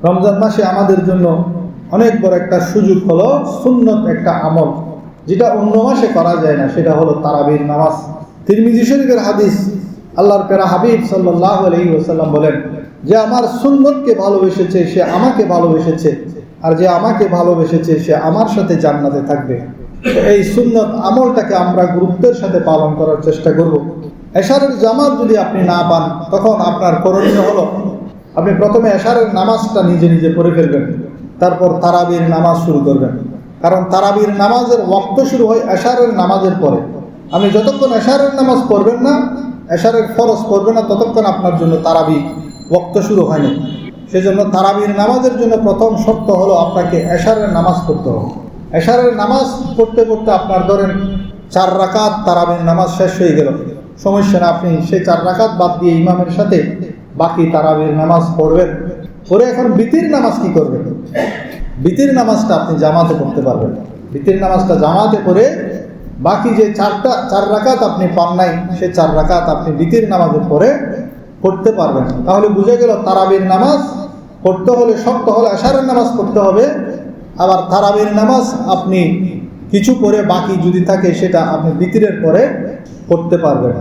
রমজান মাসে আমাদের জন্য অনেক বড় একটা সুযোগ হলো সুন্নত একটা আমল, যেটা অন্য মাসে করা যায় না, সেটা হলো তারাবির নামাজ। তিরমিজি শরীফের হাদিস, আল্লাহর প্যারা হাবিব সাল্লাল্লাহু আলাইহি ওয়াসাল্লাম বলেন যে আমার সুন্নতকে ভালোবেসেছে সে আমাকে ভালোবেসেছে, আর যে আমাকে ভালোবেসেছে সে আমার সাথে জান্নাতে থাকবে। এই সুন্নত আমলটাকে আমরা গুরুত্বের সাথে পালন করার চেষ্টা করব। এশারের জামাত যদি আপনি না পান, তখন আপনার করণীয় হলো আপনি প্রথমে এশারের নামাজটা নিজে নিজে পড়ে ফেলবেন, তারপর তারাবির নামাজ শুরু করবেন। কারণ তারাবির নামাজের ওয়াক্ত শুরু হয় এশারের নামাজের পরে। আপনি যতক্ষণ এশারের নামাজ পড়বেন না, এশারের ফরজ পড়বেন না, ততক্ষণ আপনার জন্য তারাবি ওয়াক্ত শুরু হয়নি। সেজন্য তারাবির নামাজের জন্য প্রথম শর্ত হলো আপনাকে এশারের নামাজ পড়তে হবে। এশারের নামাজ পড়তে পড়তে আপনার ধরেন 4 রাকাত তারাবির নামাজ শেষ হয়ে গেল, সমস্যা না, আপনি সেই 4 রাকাত বাদ দিয়ে ইমামের সাথে বাকি তারাবির নামাজ পড়বেন। পরে এখন বিতির নামাজ কি করবেন? বিতির নামাজটা আপনি জামাতে পড়তে পারবেন। বিতির নামাজটা জামাতে পড়ে বাকি যে 4 রাকাত আপনি পান নাই, সেই 4 রাকাত আপনি বিতির নামাজের পরে পড়তে পারবেন। তাহলে বুঝে গেল তারাবির নামাজ পড়তে হলে শর্ত হলে এশারের নামাজ পড়তে হবে। আবার তারাবির নামাজ আপনি কিছু পরে বাকি যদি থাকে সেটা আপনি বিতিরের পরে পড়তে পারবেন।